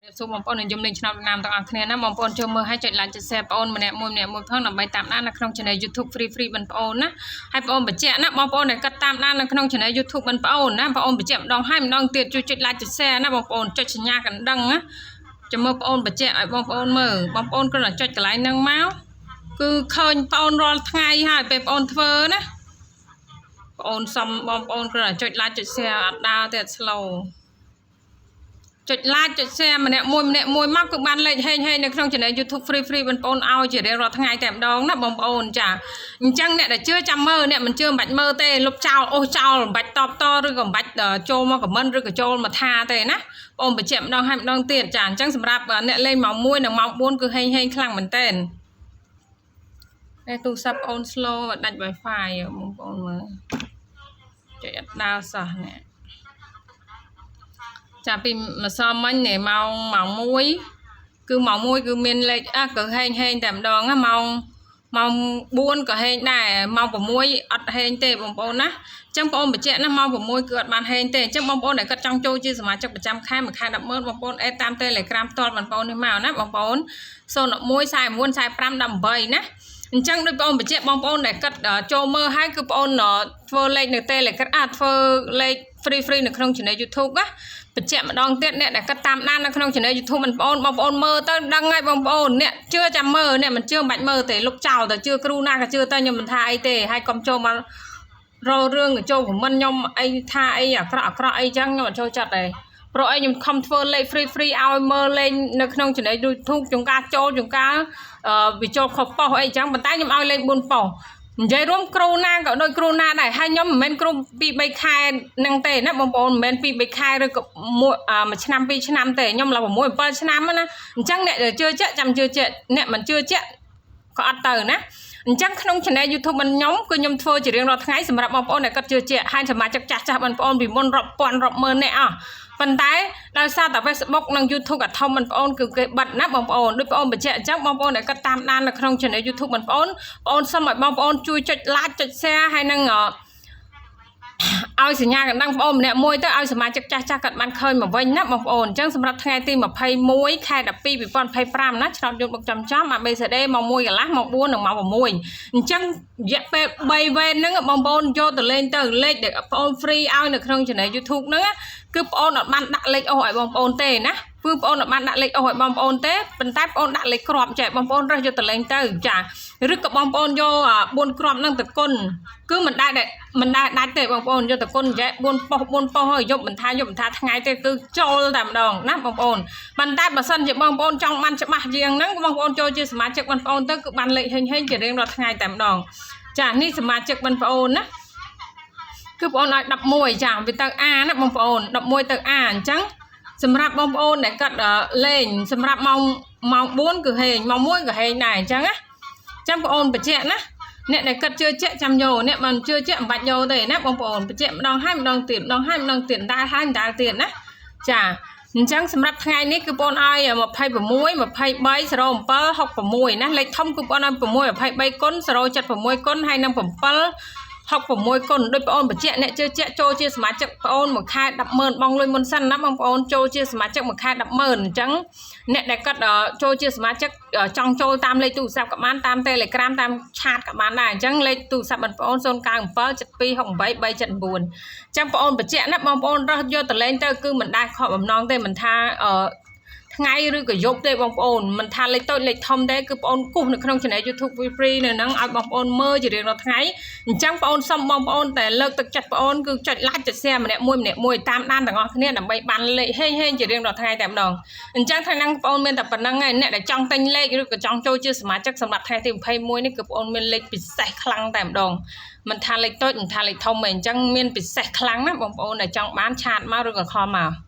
សូមបងប្អូននិយមលេងឆ្នាំណាមទាំងអស់គ្នាណាបងប្អូនចូលមើលឲ្យចុច like ចុច share បងប្អូនម្នាក់មួយផងដើម្បីតាមដាននៅក្នុង channel YouTube free បងប្អូនណាហើយបងប្អូនបញ្ជាក់ណាបងប្អូនដែលកាត់តាមដាននៅក្នុង channel YouTube បងប្អូនណាបងប្អូនបញ្ជាក់ម្ដងហើយម្ដងទៀតជួយចុច like ចុច share ណាបងប្អូនចុចសញ្ញាកណ្ដឹងណាចាំមើលបងប្អូនបញ្ជាក់ឲ្យបងប្អូនមើលបងប្អូនគ្រាន់តែចុចកន្លែងហ្នឹងមកគឺឃើញបងប្អូនរាល់ថ្ងៃហើយពេលបងប្អូនធ្វើណាបងប្អូនសុំបងប្អូនគ្រាន់តែចុច like ចុច share អត់ដើរទេ slow ចុច like ចុច share ម្នាក់មួយមកគឺបានលេខហេងនៅក្នុង channel YouTube free បងប្អូនឲ្យជារៀងរាល់ថ្ងៃតែម្ដងណាបងប្អូនចាអញ្ចឹងអ្នកដែលជឿចាំមើលអ្នកមិនជឿមិនបាច់មើលទេលុបចោលអូសចោលមិនបាច់តបតឬក៏មិនបាច់ចូលមក comment ឬក៏ចូលមកថាទេណាបងបញ្ជាក់ម្ដងហើយម្ដងទៀតចាអញ្ចឹងសម្រាប់អ្នកលេងម៉ោង1និងម៉ោង4គឺហេងខ្លាំងមែនតើទូរស័ព្ទអូន slow ដាច់ Wi-Fi បងប្អូនមើលចុចអត់ដើរសោះនេះចាពីម្សិលមិញនេះម៉ោង1គឺម៉ោង1គឺមានលេខក៏ហេងតែម្ដងណាម៉ោង4ក៏ហេងដែរម៉ោង6អត់ហេងទេបងប្អូនណាអញ្ចឹងបងប្អូនបញ្ជាក់ណាម៉ោង6គឺអត់បានហេងទេអញ្ចឹងបងប្អូនដែលគាត់ចង់ចូលជាសមាជិកប្រចាំខែមួយខែ 100000 បងប្អូនអេតតាម Telegram ផ្ទាល់បងប្អូននេះមកណាបងប្អូន011 49 45 18ណាអញ្ចឹងដូចបងបញ្ជាក់បងប្អូនដែលគាត់ចូលមើលហើយគឺបងប្អូនធ្វើលេខនៅ Telegram ធ្វើលេខ free នៅក្នុង channel YouTube ណាបញ្ជាក់ម្ដងទៀតអ្នកដែលគាត់តាមដាននៅក្នុង channel YouTube បងប្អូនមើលទៅដឹងហើយបងប្អូនអ្នកជឿចាំមើលអ្នកមិនជឿមិនបាច់មើលទេលុបចោលទៅជឿគ្រូណាក៏ជឿទៅខ្ញុំមិនថាអីទេហើយកុំចូលមករោរឿងចូល comment ខ្ញុំអីថាអីអាក្រក់អីចឹងខ្ញុំអត់ចូលចិត្តទេព្រោះអីខ្ញុំខំធ្វើលេខ free ឲ្យមើលលេងនៅក្នុង channel YouTube ចង្ការចូលចង្ការវាចូលខុសប៉ុសអីចឹងប៉ុន្តែខ្ញុំឲ្យលេខ4ប៉ុសនិយាយរួមគ្រូណាក៏ដូចគ្រូណាដែរហើយខ្ញុំមិនមែនគ្រូ2 3ខែហ្នឹងទេណាបងប្អូនមិនមែន2 3ខែឬក៏1ឆ្នាំ2ឆ្នាំទេខ្ញុំឡើង6 7ឆ្នាំណាអញ្ចឹងអ្នកជឿជាក់ចាំជឿជាក់អ្នកមិនជឿជាក់ក៏អត់ទៅណាអញ្ចឹងក្នុង channel YouTube ខ្ញុំគឺខ្ញុំធ្វើជារៀងរាល់ថ្ងៃសម្រាប់បងប្អូនដែលគាត់ជឿជាក់ហើយសមាជិកចាស់បងប្អូនពីមុនរាប់ពាន់រាប់ម៉ឺននាក់អស់ប៉ុន្តែដោយសារតែ Facebook និង YouTube ក៏ធំបងប្អូនគឺគេបិទណាបងប្អូនដូចបងប្អូនបញ្ជាក់អញ្ចឹងបងប្អូនដែលគាត់តាមដាននៅក្នុង channel YouTube បងប្អូនសូមឲ្យបងប្អូនជួយចុច like ចុច share ហើយនឹងឲ្យសញ្ញាកណ្ដឹងបងប្អូនម្នាក់មួយទៅឲ្យសមាជិកចាស់គាត់បានឃើញមកវិញណាបងប្អូនអញ្ចឹងសម្រាប់ថ្ងៃទី21ខែ12 2025ណាឆ្នោតយកមកចំABCD ម៉ោង1កន្លះម៉ោង4និងម៉ោង6អញ្ចឹងរយៈពេល3វេនហ្នឹងបងប្អូនយកទៅលេងទៅលេខដែលបងប្អូន free ឲ្យនៅក្នុង channel YouTube ហ្នឹងគឺបងប្អូនអត់បានដាក់លេខអូសឲ្យបងប្អូនទេណាគឺបងប្អូនអត់បានដាក់លេខអូសឲ្យបងប្អូនទេប៉ុន្តែបងប្អូនដាក់លេខគ្រាប់ចែកបងប្អូនរើសយកទៅលេងទៅចាឬក៏បងប្អូនយក4គ្រាប់ហ្នឹងទៅគុណគឺមិនដែលដាច់ទេបងប្អូនយកទៅគុណនិយាយ4ប៉ុសហើយយប់មិនថាថ្ងៃទេគឺចូលតែម្ដងណាបងប្អូនប៉ុន្តែបើសិនជាបងប្អូនចង់បានច្បាស់ជាងហ្នឹងបងប្អូនចូលជាសមាជិកបងប្អូនទៅគឺបានលេខហេងជារៀងរាល់ថ្ងៃតែម្ដងចានេះសមាជិកបងប្អូនណាគឺបងប្អូនឲ្យ11ចាវាទៅ A ណាបងប្អូន11ទៅ A អញ្ចឹងសម្រាប់បងប្អូនដែលគាត់លេងសម្រាប់ម៉ោង4គឺហេងម៉ោង1ក៏ហេងដែរអញ្ចឹងណាអញ្ចឹងបងប្អូនបញ្ជាក់ណាអ្នកដែលគាត់ជឿជាក់ចាំយកអ្នកមិនជឿជាក់មិនបាច់យកទេណាបងប្អូនបញ្ជាក់ម្ដងហើយម្ដងទៀតម្ដងហើយម្ដងទៀតដែរហើយដែរទៀតណាចាអញ្ចឹងសម្រាប់ថ្ងៃនេះគឺបងប្អូនឲ្យ26 23 07 66ណាលេខធំគឺបងប្អូនឲ្យ6 23គុណ076គុណហើយនឹង7 66គុណដូចបងប្អូនបញ្ជាក់អ្នកជឿជាក់ចូលជាសមាជិកបងប្អូនមួយខែ 100000 បងលុយមុនសិនណាបងប្អូនចូលជាសមាជិកមួយខែ 100000 អញ្ចឹងអ្នកដែលគាត់ចូលជាសមាជិកចង់ចូលតាមលេខទូរស័ព្ទក៏បានតាម Telegram តាមឆាតក៏បានដែរអញ្ចឹងលេខទូរស័ព្ទបងប្អូន097 7268 379អញ្ចឹងបងប្អូនបញ្ជាក់ណាបងប្អូនរើសយកតលេងទៅគឺមិនដែលខកបំណងទេមិនថាថ្ងៃឬក៏យប់ទេបងប្អូនមិនថាលេខតូចលេខធំទេគឺបងប្អូនគូសនៅក្នុង channel YouTube free នៅហ្នឹងឲ្យបងប្អូនមើលជារៀងរាល់ថ្ងៃអញ្ចឹងបងប្អូនសុំបងប្អូនតែលើកទឹកចិត្តបងប្អូនគឺចុច like ចុច share ម្នាក់មួយតាមដានទាំងអស់គ្នាដើម្បីបានលេខហេងជារៀងរាល់ថ្ងៃតែម្ដងអញ្ចឹងថ្ងៃហ្នឹងបងប្អូនមានតែប៉ុណ្្នឹងឯងអ្នកដែលចង់ទិញលេខឬក៏ចង់ចូលជាសមាជិកសម្រាប់ថ្ងៃទី21នេះគឺបងប្អូនមានលេខពិសេសខ្លាំងតែម្ដងមិនថាលេខតូចមិនថាលេខធំទេអញ្ចឹងមានពិសេសខ្លាំងណាស់បងប្អូនដែលចង់បានឆាតមកឬក៏ខលមក